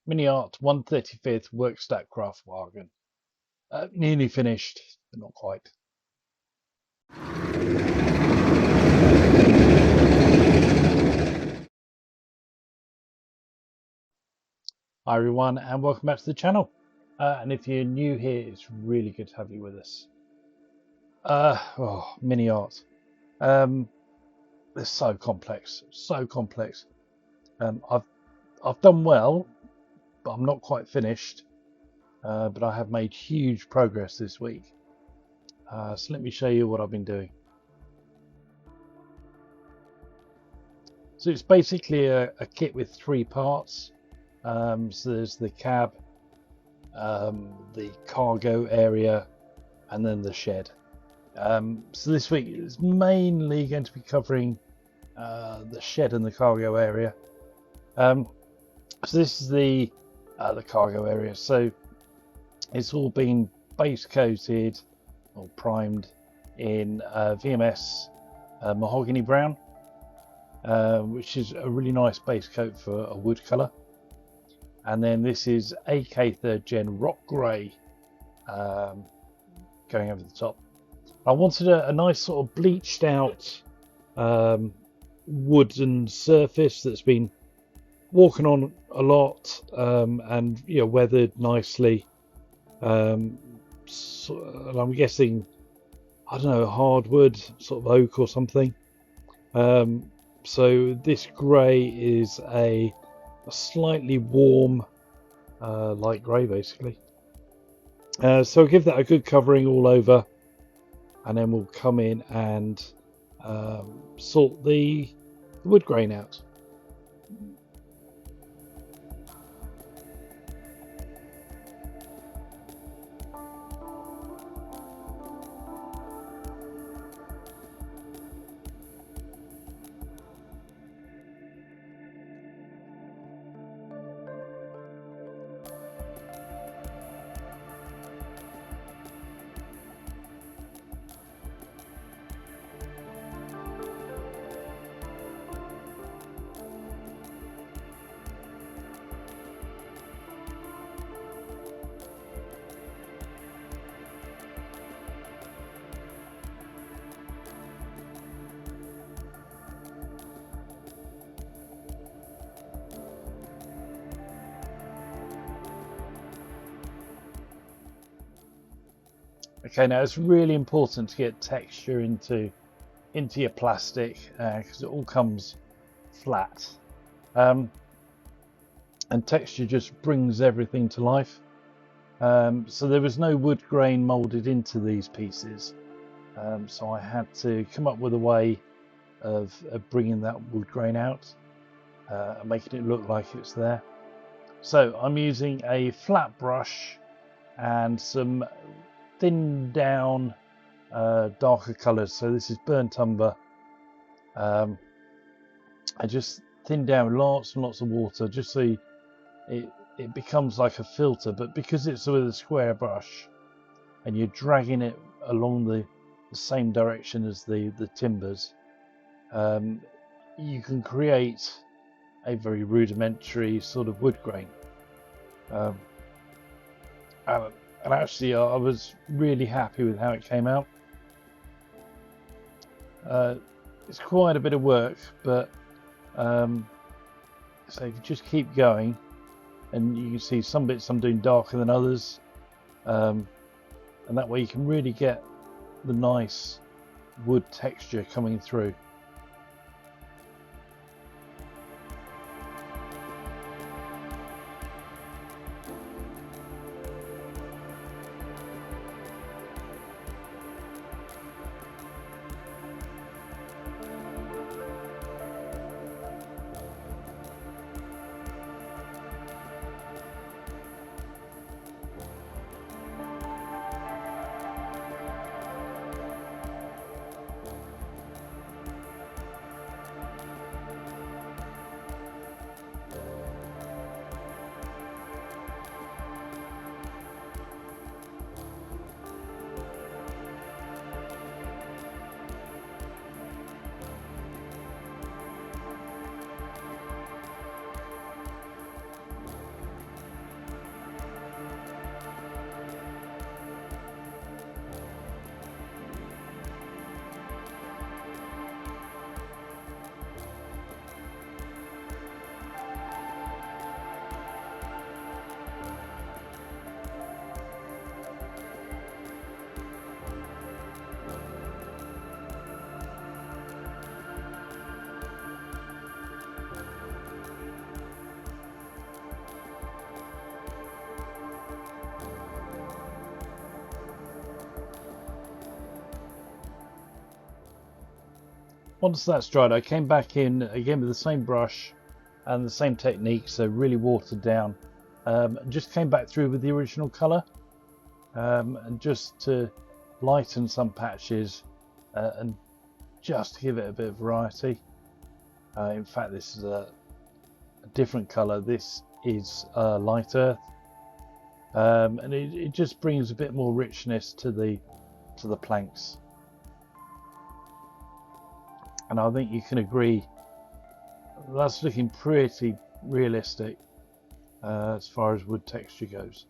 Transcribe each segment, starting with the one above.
MiniArt 135th Werkstattkraftwagen. Nearly finished, but not quite. Hi everyone, and welcome back to the channel. And if you're new here, it's really good to have you with us. MiniArt. They're so complex, so complex. I've done well, but I'm not quite finished. But I have made huge progress this week. So let me show you what I've been doing. So it's basically a kit with three parts. So there's the cab, the cargo area, and then the shed. So this week is mainly going to be covering the shed and the cargo area. So this is the cargo area. So it's all been base coated or primed in VMS mahogany brown, which is a really nice base coat for a wood colour. And then this is AK 3rd Gen Rock Grey going over the top. I wanted a nice sort of bleached out wooden surface that's been walking on a lot and weathered nicely. So I'm guessing, I don't know, hardwood, sort of oak or something. So this grey is a slightly warm light grey basically. So I'll give that a good covering all over, and then we'll come in and sort the wood grain out. Okay, now it's really important to get texture into your plastic because it all comes flat, and texture just brings everything to life. So there was no wood grain molded into these pieces, so I had to come up with a way of bringing that wood grain out and making it look like it's there. So I'm using a flat brush and some thinned down darker colours. So this is burnt umber. I just thinned down lots and lots of water just so it becomes like a filter, but because it's with a square brush and you're dragging it along the same direction as the timbers, you can create a very rudimentary sort of wood grain. And actually I was really happy with how it came out. It's quite a bit of work, but so if you just keep going, and you can see some bits I'm doing darker than others, and that way you can really get the nice wood texture coming through. Once that's dried, I came back in again with the same brush and the same technique, so really watered down. Just came back through with the original colour, and just to lighten some patches and just to give it a bit of variety. In fact, this is a different colour. This is light earth, and it just brings a bit more richness to the planks. And I think you can agree that's looking pretty realistic as far as wood texture goes.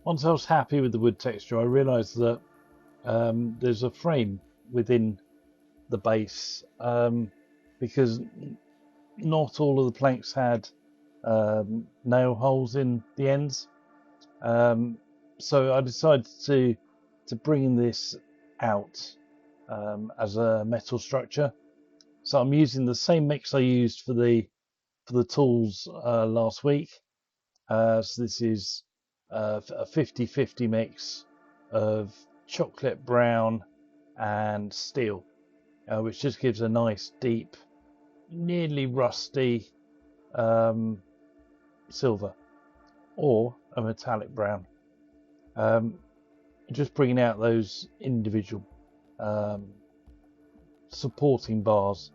Once I was happy with the wood texture, I realised that there's a frame within the base, because not all of the planks had nail holes in the ends. So I decided to bring this out as a metal structure. So I'm using the same mix I used for the tools last week. So this is a 50-50 mix of chocolate brown and steel, which just gives a nice deep, nearly rusty silver or a metallic brown. Just bringing out those individual supporting bars.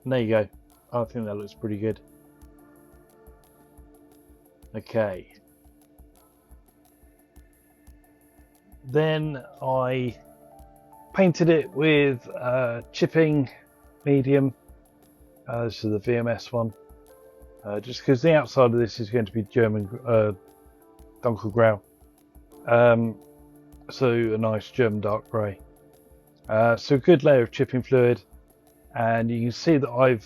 And there you go. I think that looks pretty good. Okay. Then I painted it with chipping medium. This is the VMS one. Just because the outside of this is going to be German Dunkelgrau. So a nice German dark grey. So a good layer of chipping fluid. And you can see that I've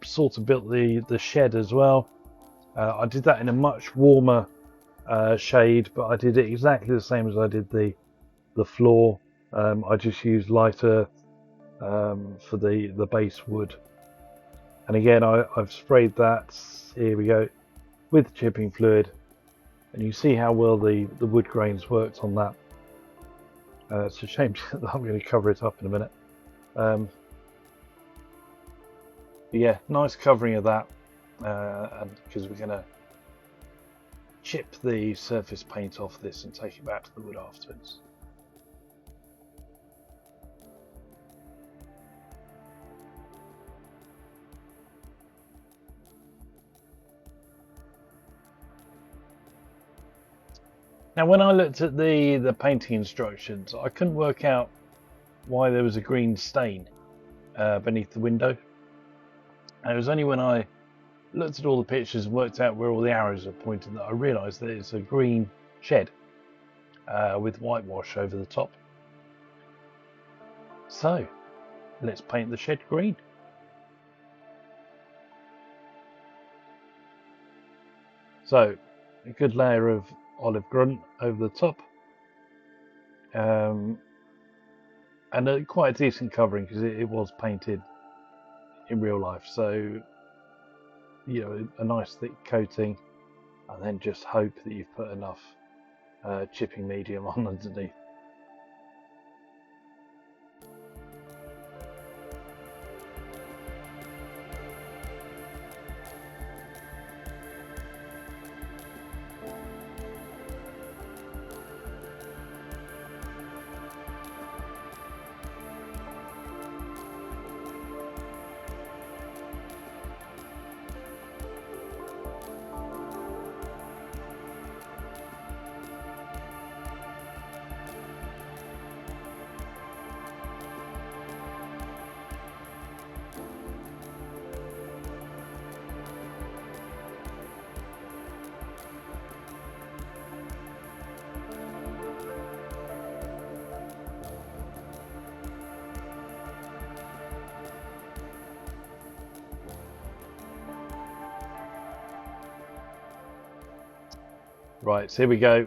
sort of built the shed as well. I did that in a much warmer shade, but I did it exactly the same as I did the floor. I just used light earth for the base wood. And again, I've sprayed that, here we go, with chipping fluid. And you see how well the wood grains worked on that. It's a shame that I'm going to cover it up in a minute. Yeah, nice covering of that, and because we're going to chip the surface paint off this and take it back to the wood afterwards. Now, when I looked at the painting instructions, I couldn't work out why there was a green stain beneath the window. And it was only when I looked at all the pictures and worked out where all the arrows are pointing that I realised that it's a green shed with whitewash over the top. So let's paint the shed green. So a good layer of olive grunt over the top, and quite a decent covering because it was painted in real life. So, you know, a nice thick coating, and then just hope that you've put enough chipping medium on underneath. Right, so here we go.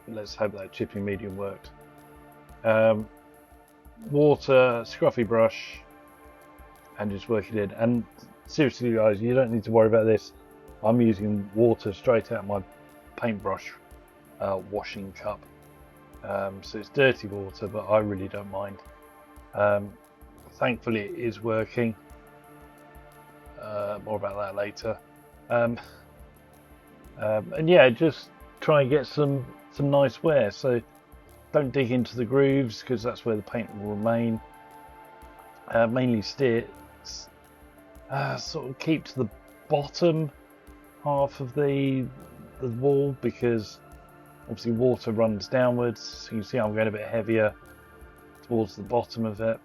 Let's hope that chipping medium worked. Water, scruffy brush, and just work it in. And seriously guys, you don't need to worry about this. I'm using water straight out of my paintbrush washing cup. So it's dirty water, but I really don't mind. Thankfully it is working. More about that later. And yeah, just try and get some nice wear. So don't dig into the grooves because that's where the paint will remain. Mainly steer sort of keep to the bottom half of the wall, because obviously water runs downwards. So you can see I'm going a bit heavier towards the bottom of it.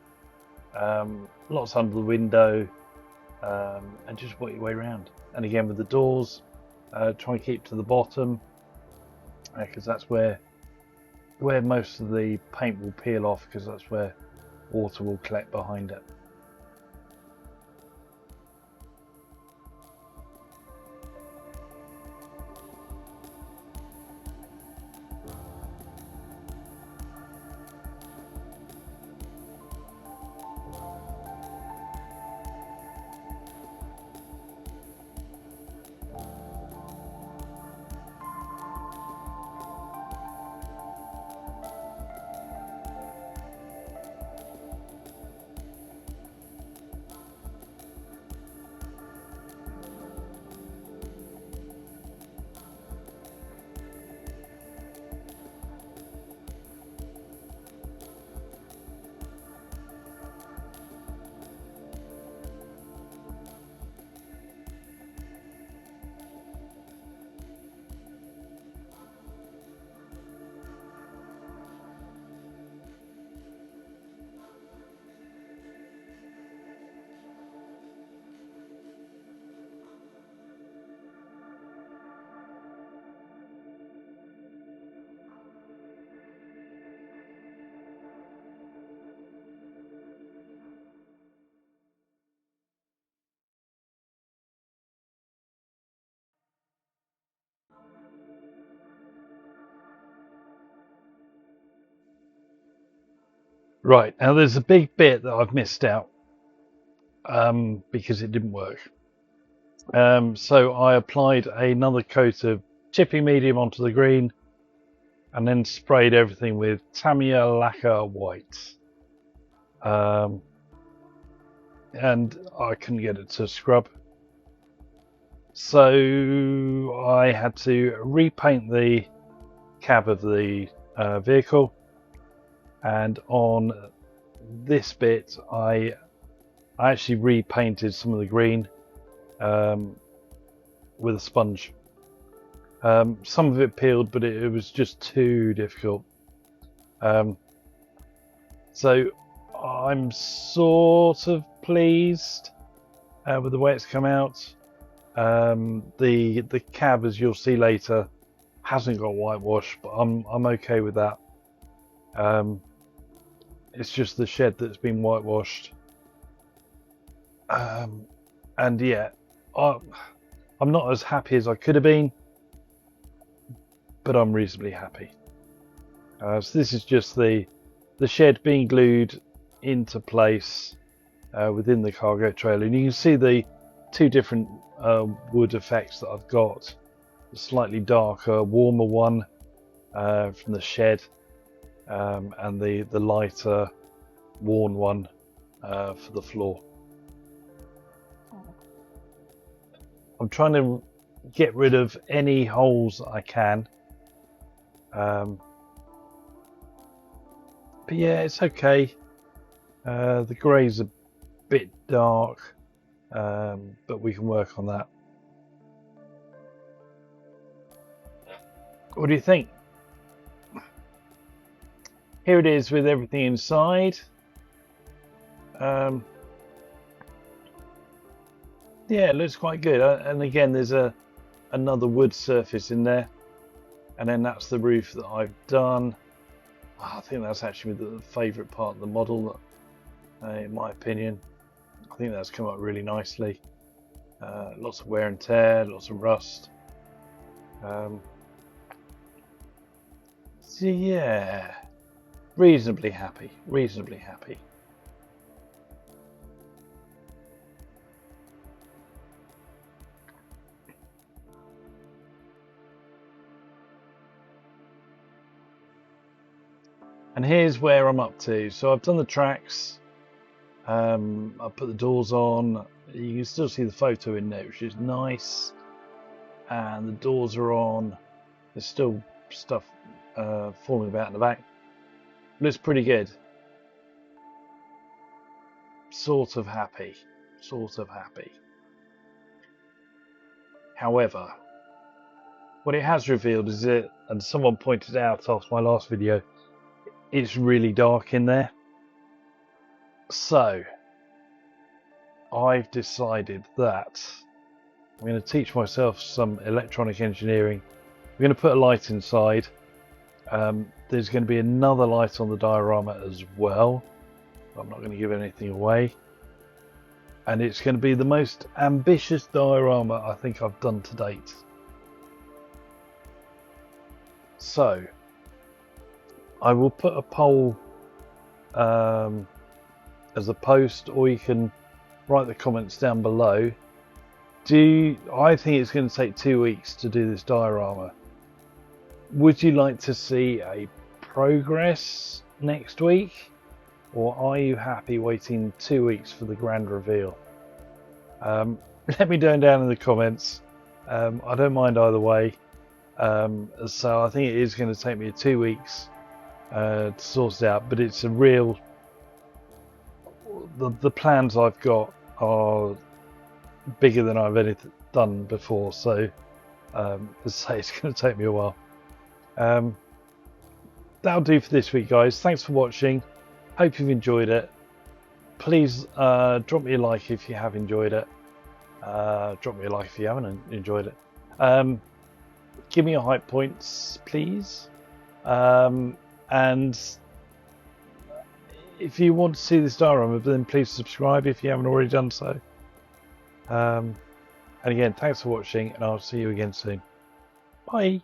Lots under the window, and just work your way around. And again with the doors, try and keep to the bottom, because that's where most of the paint will peel off, because that's where water will collect behind it. Right, now there's a big bit that I've missed out because it didn't work. So I applied another coat of chipping medium onto the green and then sprayed everything with Tamiya lacquer white. And I couldn't get it to scrub. So I had to repaint the cab of the vehicle, and on this bit I actually repainted some of the green with a sponge. Some of it peeled, but it was just too difficult. So I'm sort of pleased with the way it's come out. The cab, as you'll see later, hasn't got whitewash, but I'm okay with that. It's just the shed that's been whitewashed. And yeah, I'm not as happy as I could have been, but I'm reasonably happy. So this is just the shed being glued into place within the cargo trailer, and you can see the two different wood effects that I've got. The slightly darker, warmer one from the shed, and the lighter, worn one for the floor. I'm trying to get rid of any holes that I can. But yeah, it's okay. The grey's a bit dark, but we can work on that. What do you think? Here it is with everything inside. Yeah, it looks quite good. And again, there's another wood surface in there, and then that's the roof that I've done. I think that's actually the favourite part of the model, in my opinion. I think that's come out really nicely. Lots of wear and tear, lots of rust. yeah, reasonably happy, reasonably happy. And here's where I'm up to. So I've done the tracks. I put the doors on. You can still see the photo in there, which is nice. And the doors are on. There's still stuff falling about in the back. But it's pretty good. Sort of happy. Sort of happy. However, what it has revealed is that, and someone pointed out after my last video, it's really dark in there. So I've decided that I'm going to teach myself some electronic engineering. We're going to put a light inside. There's going to be another light on the diorama as well. I'm not going to give anything away. And it's going to be the most ambitious diorama I think I've done to date. So I will put a poll as a post, or you can write the comments down below. I think it's going to take 2 weeks to do this diorama. Would you like to see a progress next week, or are you happy waiting 2 weeks for the grand reveal? Let me know down in the comments. I don't mind either way. So I think it is going to take me 2 weeks to sort it out, but it's a real, the plans I've got are bigger than I've ever done before, so as I say, it's going to take me a while. That'll do for this week, guys. Thanks for watching. Hope you've enjoyed it. Please drop me a like if you have enjoyed it. Drop me a like if you haven't enjoyed it. Give me your hype points, please. And if you want to see this diorama, then please subscribe if you haven't already done so. And again, thanks for watching, and I'll see you again soon. Bye.